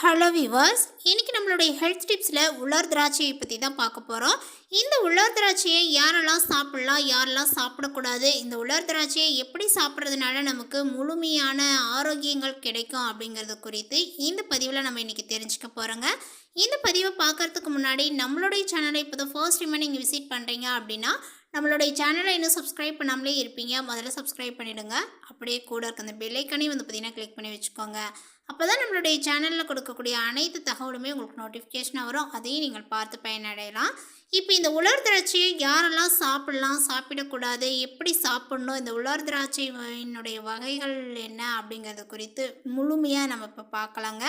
Hello viewers, இன்றைக்கி நம்மளுடைய health டிப்ஸில் உலர் திராட்சையை பற்றி தான் பார்க்க போகிறோம். இந்த உலர் திராட்சையை யாரெல்லாம் சாப்பிட்லாம், யாரெல்லாம் சாப்பிடக்கூடாது, இந்த உலர் திராட்சையை எப்படி சாப்பிட்றதுனால நமக்கு முழுமையான ஆரோக்கியங்கள் கிடைக்கும் அப்படிங்கிறது குறித்து இந்த பதிவில் நம்ம இன்றைக்கி தெரிஞ்சுக்க போகிறோங்க. இந்த பதிவை பார்க்குறதுக்கு முன்னாடி நம்மளுடைய சேனலை இப்போ தான் ஃபர்ஸ்ட் டைமாக நீங்கள் விசிட் பண்ணுறீங்க அப்படின்னா நம்மளுடைய சேனலை இன்னும் சப்ஸ்கிரைப் பண்ணாமலே இருப்பீங்க. முதல்ல சப்ஸ்கிரைப் பண்ணிவிடுங்க. அப்படியே கூட இருக்க அந்த பெல்லைக்கனையும் பார்த்திங்கன்னா கிளிக் பண்ணி வச்சுக்கோங்க. அப்போ தான் நம்மளுடைய சேனலில் கொடுக்கக்கூடிய அனைத்து தகவலுமே உங்களுக்கு நோட்டிஃபிகேஷனாக வரும். அதையும் நீங்கள் பார்த்து பயனடையலாம். இப்போ இந்த உலர் திராட்சையை யாரெல்லாம் சாப்பிடலாம், சாப்பிடக்கூடாது, எப்படி சாப்பிட்ணும், இந்த உலர் திராட்சையினுடைய வகைகள் என்ன அப்படிங்கிறது குறித்து முழுமையாக நம்ம இப்போ பார்க்கலாங்க.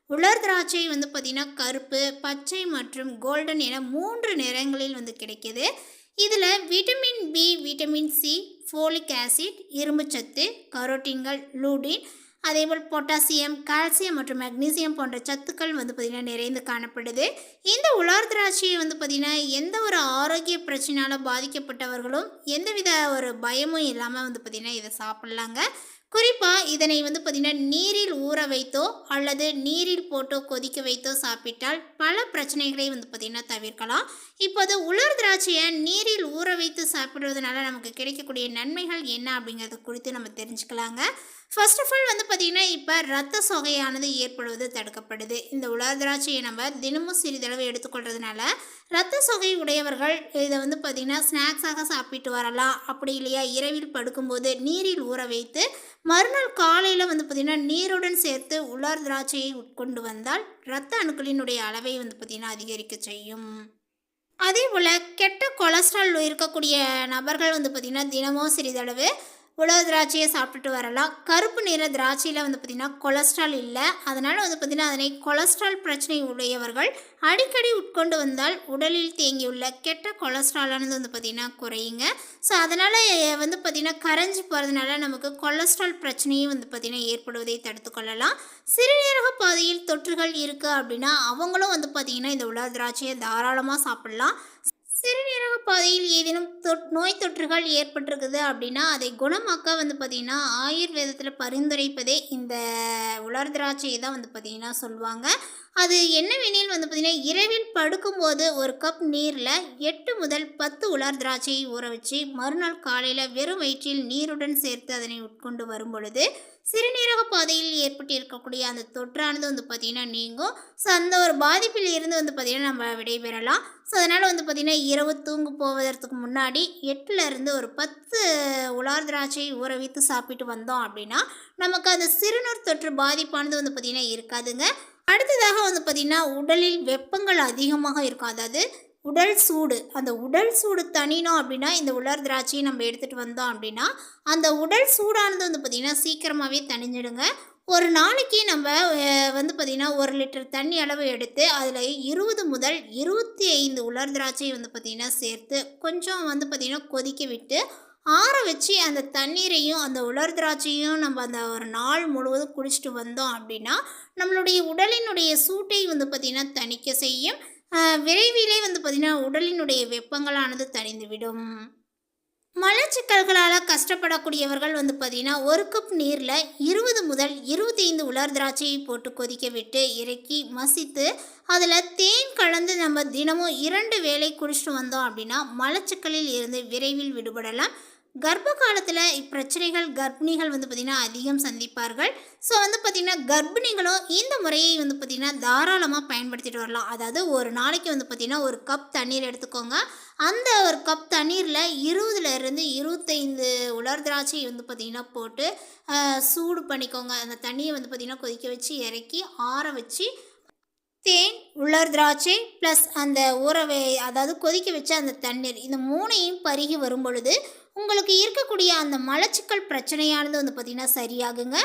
உலர் திராட்சை பார்த்திங்கன்னா கருப்பு, பச்சை மற்றும் கோல்டன் என 3 நிறங்களில் கிடைக்கிது. இதில் vitamin B, vitamin C, folic acid, இரும்புச்சத்து, கரோட்டின்கள், லூடின், அதேபோல் பொட்டாசியம், கால்சியம் மற்றும் மெக்னீசியம் போன்ற சத்துக்கள் பார்த்திங்கன்னா நிறைந்து காணப்படுது. இந்த உலர் திராட்சையை பார்த்திங்கன்னா எந்த ஒரு ஆரோக்கிய பிரச்சனையால் பாதிக்கப்பட்டவர்களும் எந்தவித ஒரு பயமும் இல்லாமல் பார்த்திங்கன்னா இதை சாப்பிட்லாங்க. குறிப்பாக இதனை பார்த்திங்கன்னா நீரில் ஊற வைத்தோ அல்லது நீரில் போட்டோ கொதிக்க வைத்தோ சாப்பிட்டால் பல பிரச்சனைகளை பார்த்திங்கன்னா தவிர்க்கலாம். இப்போது உலர் திராட்சையை நீரில் ஊற வைத்து சாப்பிடுவதனால நமக்கு கிடைக்கக்கூடிய நன்மைகள் என்ன அப்படிங்கிறது குறித்து நம்ம தெரிஞ்சுக்கலாங்க. ஃபர்ஸ்ட் ஆஃப் ஆல் பார்த்திங்கன்னா இப்போ ரத்த சோகையானது ஏற்படுவது தடுக்கப்படுது. இந்த உலர் திராட்சையை நம்ம தினமும் சிறிதளவு எடுத்துக்கொள்கிறதுனால ரத்த சோகை உடையவர்கள் இதை பார்த்திங்கன்னா ஸ்நாக்ஸாக சாப்பிட்டு வரலாம். அப்படி இல்லையா இரவில் படுக்கும்போது நீரில் ஊற வைத்து மறுநாள் காலையில் பார்த்திங்கன்னா நீருடன் சேர்த்து உலர் திராட்சையை உட்கொண்டு வந்தால் இரத்த அணுக்களினுடைய அளவை பார்த்திங்கன்னா அதிகரிக்க செய்யும். அதே போல் கெட்ட கொலஸ்ட்ரால் இருக்கக்கூடிய நபர்கள் பார்த்திங்கன்னா தினமும் சிறிதளவு உலர் திராட்சையை சாப்பிட்டுட்டு வரலாம். கருப்பு நிற திராட்சையில் பார்த்திங்கன்னா கொலஸ்ட்ரால் இல்லை. அதனால் பார்த்திங்கன்னா அதனை கொலஸ்ட்ரால் பிரச்சனை உடையவர்கள் அடிக்கடி உட்கொண்டு வந்தால் உடலில் தேங்கியுள்ள கெட்ட கொலஸ்ட்ராலானது பார்த்திங்கன்னா குறையுங்க. ஸோ அதனால் பார்த்திங்கன்னா கரைஞ்சி போகிறதுனால நமக்கு கொலஸ்ட்ரால் பிரச்சனையும் பார்த்திங்கன்னா ஏற்படுவதை தடுத்து கொள்ளலாம். சிறுநீரக பாதையில் தொற்றுகள் இருக்குது அப்படின்னா அவங்களும் பார்த்திங்கன்னா இந்த உலர் திராட்சையை தாராளமாக சாப்பிட்லாம். சிறுநீரக பாதையில் ஏதேனும் நோய் தொற்றுகள் ஏற்பட்டிருக்குது அப்படின்னா அதை குணமாக்க பார்த்திங்கன்னா ஆயுர்வேதத்தில் பரிந்துரைப்பதே இந்த உலர் திராட்சையை தான் பார்த்திங்கன்னா சொல்லுவாங்க. அது என்னவெனில் பார்த்திங்கன்னா இரவில் படுக்கும்போது ஒரு கப் நீரில் 8 முதல் 10 உலர் திராட்சையை ஊற வச்சு மறுநாள் காலையில் வெறும் வயிற்றில் நீருடன் சேர்த்து அதனை உட்கொண்டு வரும் பொழுது சிறுநீரக பாதையில் ஏற்பட்டு இருக்கக்கூடிய அந்த தொற்றானது பார்த்திங்கன்னா நீங்கும். ஸோ அந்த ஒரு பாதிப்பில் இருந்து பார்த்திங்கன்னா நம்ம விடைபெறலாம். ஸோ அதனால் பார்த்திங்கன்னா இரவு தூங்கு போவதற்கு முன்னாடி 8லேருந்து ஒரு 10 உலர் திராட்சையை ஊற வைத்து சாப்பிட்டு வந்தோம் அப்படின்னா நமக்கு அந்த சிறுநீர் தொற்று பாதிப்பானது பார்த்திங்கன்னா இருக்காதுங்க. அடுத்ததாக பார்த்திங்கன்னா உடலில் வெப்பங்கள் அதிகமாக இருக்கும். அதாவது உடல் சூடு, அந்த உடல் சூடு தணினோம் அப்படின்னா இந்த உலர் திராட்சையை நம்ம எடுத்துகிட்டு வந்தோம் அப்படின்னா அந்த உடல் சூடானது பார்த்திங்கன்னா சீக்கிரமாகவே தணிஞ்சிடுங்க. ஒரு நாளைக்கு நம்ம பார்த்திங்கன்னா 1 லிட்டர் தண்ணி அளவு எடுத்து அதில் 20 முதல் 25 உலர் திராட்சையை பார்த்திங்கன்னா சேர்த்து கொஞ்சம் பார்த்திங்கன்னா கொதிக்க விட்டு ஆற வச்சு அந்த தண்ணீரையும் அந்த உலர் திராட்சையும் நம்ம அந்த ஒரு நாள் முழுவதும் குடிச்சிட்டு வந்தோம் அப்படின்னா நம்மளுடைய உடலினுடைய சூட்டை பார்த்திங்கன்னா தணிக்க செய்யும். விரைவிலே பார்த்திங்கன்னா உடலினுடைய வெப்பங்களானது தணிந்துவிடும். மலச்சிக்கல்களால் கஷ்டப்படக்கூடியவர்கள் பார்த்திங்கன்னா 1 கப் நீரில் 20 முதல் 25 உலர் திராட்சையை போட்டு கொதிக்க விட்டு இறக்கி மசித்து அதில் தேன் கலந்து நம்ம தினமும் 2 வேளை குடிச்சிட்டு வந்தோம் அப்படின்னா மலச்சிக்கலில் இருந்து விரைவில் விடுபடலாம். கர்ப்ப காலத்தில் இப்பிரச்சனைகள் கர்ப்பிணிகள் பார்த்திங்கன்னா அதிகம் சந்திப்பார்கள். ஸோ பார்த்திங்கன்னா கர்ப்பிணிகளும் இந்த முறையை பார்த்திங்கன்னா தாராளமாக பயன்படுத்திட்டு வரலாம். அதாவது ஒரு நாளைக்கு பார்த்திங்கன்னா 1 கப் தண்ணீர் எடுத்துக்கோங்க. அந்த ஒரு கப் தண்ணீரில் 20லேருந்து 25 உலர் திராட்சை பார்த்திங்கன்னா போட்டு சூடு பண்ணிக்கோங்க. அந்த தண்ணியை பார்த்திங்கன்னா கொதிக்க வச்சு இறக்கி ஆற வச்சு தேன், உலர் திராட்சை ப்ளஸ் அந்த அதாவது கொதிக்க வச்ச அந்த தண்ணீர் இந்த 3ஐயும் பருகி வரும் பொழுது உங்களுக்கு இருக்கக்கூடிய அந்த மலச்சிக்கல் பிரச்சனையானது பார்த்திங்கன்னா சரியாகுங்க.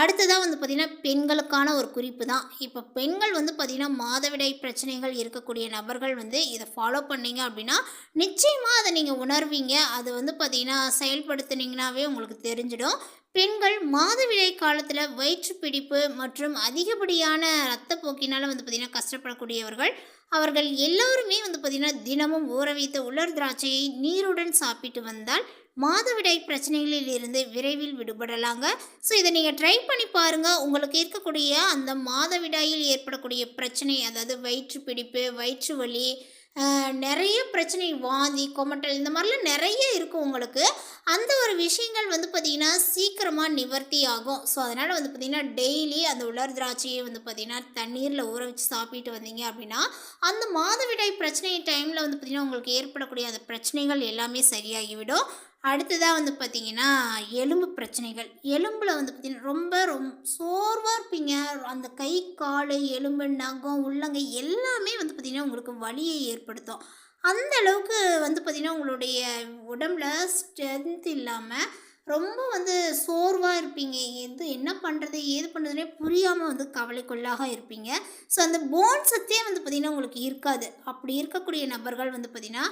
அடுத்ததாக பார்த்திங்கன்னா பெண்களுக்கான ஒரு குறிப்பு தான். இப்போ பெண்கள் பார்த்திங்கன்னா மாதவிடாய் பிரச்சனைகள் இருக்கக்கூடிய நபர்கள் இதை ஃபாலோ பண்ணிங்க அப்படின்னா நிச்சயமாக அதை நீங்கள் உணர்வீங்க. அது பார்த்திங்கன்னா செயல்படுத்துனீங்கன்னாவே உங்களுக்கு தெரிஞ்சிடும். பெண்கள் மாதவிடாய் காலத்தில் வயிற்றுப்பிடிப்பு மற்றும் அதிகப்படியான இரத்தப்போக்கினால் பார்த்திங்கன்னா கஷ்டப்படக்கூடியவர்கள் அவர்கள் எல்லோருமே பார்த்திங்கன்னா தினமும் ஊற வைத்த உலர் திராட்சையை நீருடன் சாப்பிட்டு வந்தால் மாதவிடாய் பிரச்சனைகளில் இருந்து விரைவில் விடுபடலாங்க. ஸோ இதை நீங்கள் ட்ரை பண்ணி பாருங்கள். உங்களுக்கு இருக்கக்கூடிய அந்த மாதவிடாயில் ஏற்படக்கூடிய பிரச்சனை, அதாவது வயிற்று பிடிப்பு, வயிற்று வலி, நிறைய பிரச்சனை, வாந்தி, கொமட்டல், இந்த மாதிரிலாம் நிறைய இருக்கும் உங்களுக்கு. அந்த ஒரு விஷயங்கள் பார்த்திங்கன்னா சீக்கிரமாக நிவர்த்தி ஆகும். ஸோ அதனால் பார்த்திங்கன்னா டெய்லி அந்த உலர் திராட்சையை பார்த்திங்கன்னா தண்ணீரில் ஊற வச்சு சாப்பிட்டு வந்தீங்க அப்படின்னா அந்த மாதவிடாய் பிரச்சனை டைமில் பார்த்திங்கன்னா உங்களுக்கு ஏற்படக்கூடிய அந்த பிரச்சனைகள் எல்லாமே சரியாகிவிடும். அடுத்ததாக பார்த்திங்கன்னா எலும்பு பிரச்சனைகள். எலும்பில் பார்த்திங்கன்னா ரொம்ப சோர்வாக இருப்பீங்க. அந்த கை, கால், எலும்பு, நகம், உள்ளங்கை எல்லாமே பார்த்திங்கன்னா உங்களுக்கு வலியை ஏற்படுத்தும். அந்த அளவுக்கு பார்த்திங்கன்னா உங்களுடைய உடம்புல ஸ்ட்ரென்த் இல்லாமல் ரொம்ப சோர்வாக இருப்பீங்க. என்ன பண்ணுறது ஏது பண்ணுறதுனே புரியாமல் கவலைக்குள்ளாக இருப்பீங்க. ஸோ அந்த போன் சத்தே பார்த்திங்கன்னா உங்களுக்கு இருக்காது. அப்படி இருக்கக்கூடிய நபர்கள் பார்த்திங்கன்னா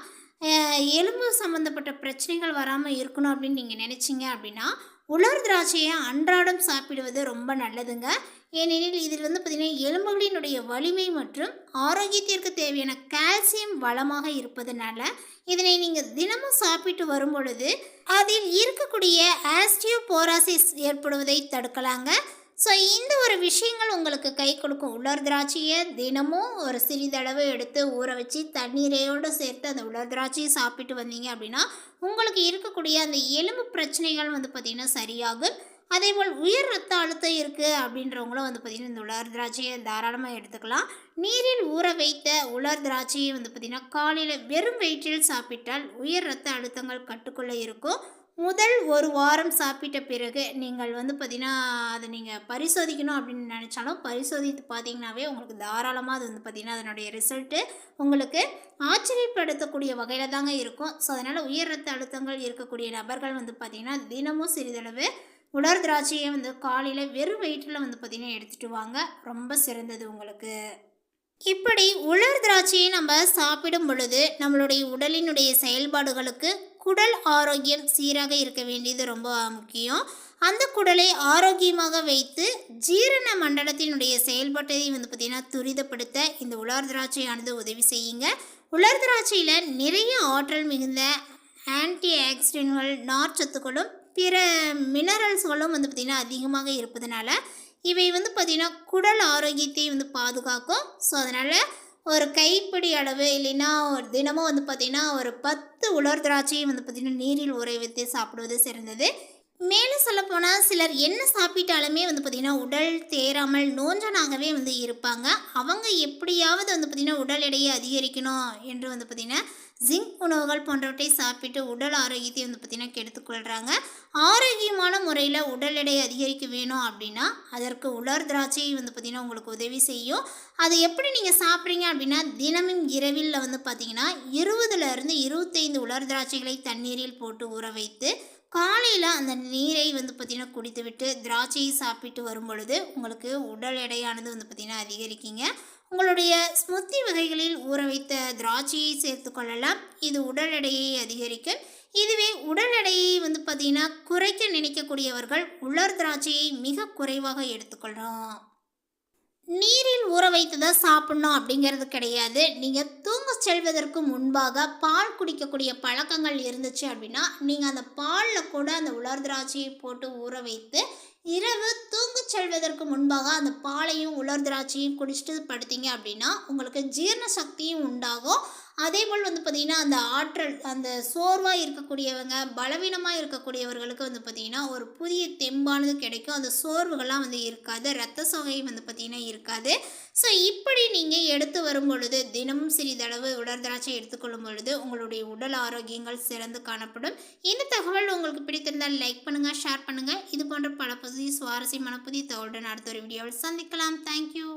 எலும்பு சம்மந்தப்பட்ட பிரச்சனைகள் வராமல் இருக்கணும் அப்படின்னு நீங்கள் நினச்சிங்க அப்படின்னா உலர் திராட்சையை அன்றாடம் சாப்பிடுவது ரொம்ப நல்லதுங்க. ஏனெனில் இதில் பார்த்திங்கன்னா எலும்புகளினுடைய வலிமை மற்றும் ஆரோக்கியத்திற்கு தேவையான கால்சியம் வளமாக இருப்பதனால இதனை நீங்கள் தினமும் சாப்பிட்டு வரும் பொழுது அதில் இருக்கக்கூடிய ஆஸ்டியோபோரோசிஸ் ஏற்படுவதை தடுக்கலாங்க. ஸோ இந்த ஒரு விஷயங்கள் உங்களுக்கு கை கொடுக்கும். உலர் திராட்சையை தினமும் ஒரு சிறிதளவு எடுத்து ஊற வச்சு தண்ணீரையோடு சேர்த்து அந்த உலர் திராட்சையை சாப்பிட்டு வந்தீங்க அப்படின்னா உங்களுக்கு இருக்கக்கூடிய அந்த எலும்பு பிரச்சனைகள் பார்த்திங்கன்னா சரியாகும். அதேபோல் உயர் ரத்த அழுத்தம் இருக்குது அப்படின்றவங்களும் பார்த்திங்கன்னா இந்த உலர் திராட்சையை தாராளமாக எடுத்துக்கலாம். நீரில் ஊற வைத்த உலர் திராட்சையை பார்த்திங்கன்னா காலையில் வெறும் வயிற்றில் சாப்பிட்டால் உயர் ரத்த அழுத்தங்கள் கட்டுக்குள்ளே இருக்கும். முதல் ஒரு வாரம் சாப்பிட்ட பிறகு நீங்கள் பார்த்திங்கன்னா அதை நீங்கள் பரிசோதிக்கணும் அப்படின்னு நினச்சாலும் பரிசோதித்து பார்த்தீங்கன்னாவே உங்களுக்கு தாராளமாக அது பார்த்திங்கன்னா அதனுடைய ரிசல்ட்டு உங்களுக்கு ஆச்சரியப்படுத்தக்கூடிய வகையில் தாங்க இருக்கும். ஸோ அதனால் உயர் ரத்த அழுத்தங்கள் இருக்கக்கூடிய நபர்கள் பார்த்திங்கன்னா தினமும் சிறிதளவு உலர் திராட்சையை காலையில் வெறும் வயிற்றில் பார்த்திங்கன்னா எடுத்துகிட்டு வாங்க. ரொம்ப சிறந்தது உங்களுக்கு. இப்படி உலர் திராட்சையை நம்ம சாப்பிடும் பொழுது நம்மளுடைய உடலினுடைய செயல்பாடுகளுக்கு குடல் ஆரோக்கியம் சீராக இருக்க வேண்டியது ரொம்ப முக்கியம். அந்த குடலை ஆரோக்கியமாக வைத்து ஜீரண மண்டலத்தினுடைய செயல்பாட்டை பார்த்திங்கன்னா துரிதப்படுத்த இந்த உலர் திராட்சையானது உதவி செய்யுங்க. உலர் திராட்சையில் நிறைய ஆற்றல் மிகுந்த ஆன்டி ஆக்சிடென்ட்கள், நார்ச்சத்துக்களும் பிற மினரல்ஸ்களும் பார்த்திங்கன்னா அதிகமாக இருப்பதனால இவை பார்த்திங்கன்னா குடல் ஆரோக்கியத்தை பாதுகாக்கும். ஸோ அதனால் ஒரு கைப்பிடி அளவு இல்லைன்னா ஒரு தினமும் பார்த்திங்கன்னா ஒரு 10 உலர் திராட்சையை பார்த்திங்கன்னா நீரில் ஊற வைத்து சாப்பிடுவது சிறந்தது. மேலும் சொல்லப்போனால் சிலர் என்ன சாப்பிட்டாலுமே பார்த்திங்கன்னா உடல் தேராமல் நோஞ்சனாகவே இருப்பாங்க. அவங்க எப்படியாவது பார்த்திங்கன்னா உடல் எடையை அதிகரிக்கணும் என்று பார்த்திங்கன்னா ஜிங்க் உணவுகள் போன்றவற்றை சாப்பிட்டு உடல் ஆரோக்கியத்தை பார்த்திங்கன்னா கெடுத்துக்கொள்கிறாங்க. ஆரோக்கியமான முறையில் உடல் எடை அதிகரிக்க வேணும் அப்படின்னா அதற்கு உலர் திராட்சை பார்த்திங்கன்னா உங்களுக்கு உதவி செய்யும். அது எப்படி நீங்கள் சாப்பிட்றீங்க அப்படின்னா தினமும் இரவில் பார்த்திங்கன்னா 20லிருந்து 25 உலர் திராட்சைகளை தண்ணீரில் போட்டு ஊற வைத்து காலையில் அந்த நீரை பார்த்திங்கன்னா குடித்துவிட்டு திராட்சையை சாப்பிட்டு வரும் பொழுது உங்களுக்கு உடல் எடையானது பார்த்திங்கன்னா அதிகரிக்குங்க. உங்களுடைய ஸ்மூத்தி வகைகளில் ஊற வைத்த திராட்சையை சேர்த்து கொள்ளலாம். இது உடல் எடையை அதிகரிக்கும். இதுவே உடல் எடையை பார்த்திங்கன்னா குறைக்க நினைக்கக்கூடியவர்கள் உலர் திராட்சையை மிக குறைவாக எடுத்துக்கொள்கிறோம். நீரில் ஊற வைத்து தான் சாப்பிட்ணும் அப்படிங்கிறது கிடையாது. நீங்கள் தூங்க செல்வதற்கு முன்பாக பால் குடிக்கக்கூடிய பழக்கங்கள் இருந்துச்சு அப்படின்னா நீங்கள் அந்த பாலில் கூட அந்த உலர் திராட்சையை போட்டு ஊற வைத்து இரவு தூங்க செல்வதற்கு முன்பாக அந்த பாலையும் உலர் திராட்சையும் குடிச்சிட்டு படுத்தீங்க அப்படின்னா உங்களுக்கு ஜீரண சக்தியும் உண்டாகும். அதேபோல் பார்த்திங்கன்னா அந்த ஆற்றல், அந்த சோர்வாக இருக்கக்கூடியவங்க, பலவீனமாக இருக்கக்கூடியவர்களுக்கு பார்த்திங்கன்னா ஒரு புதிய தெம்பானது கிடைக்கும். அந்த சோர்வுகள்லாம் இருக்காது. இரத்த சோகை பார்த்திங்கன்னா இருக்காது. ஸோ இப்படி நீங்கள் எடுத்து வரும் பொழுது தினமும் சிறிதளவு உலர் திராட்சை எடுத்துக்கொள்ளும் பொழுது உங்களுடைய உடல் ஆரோக்கியங்கள் சிறந்து காணப்படும். இந்த தகவல் உங்களுக்கு பிடித்திருந்தால் லைக் பண்ணுங்கள், ஷேர் பண்ணுங்கள். இது போன்ற பல புதிய சுவாரஸ்யமான புதிய தகவலுடன் அடுத்த ஒரு வீடியோவில் சந்திக்கலாம். தேங்க்யூ.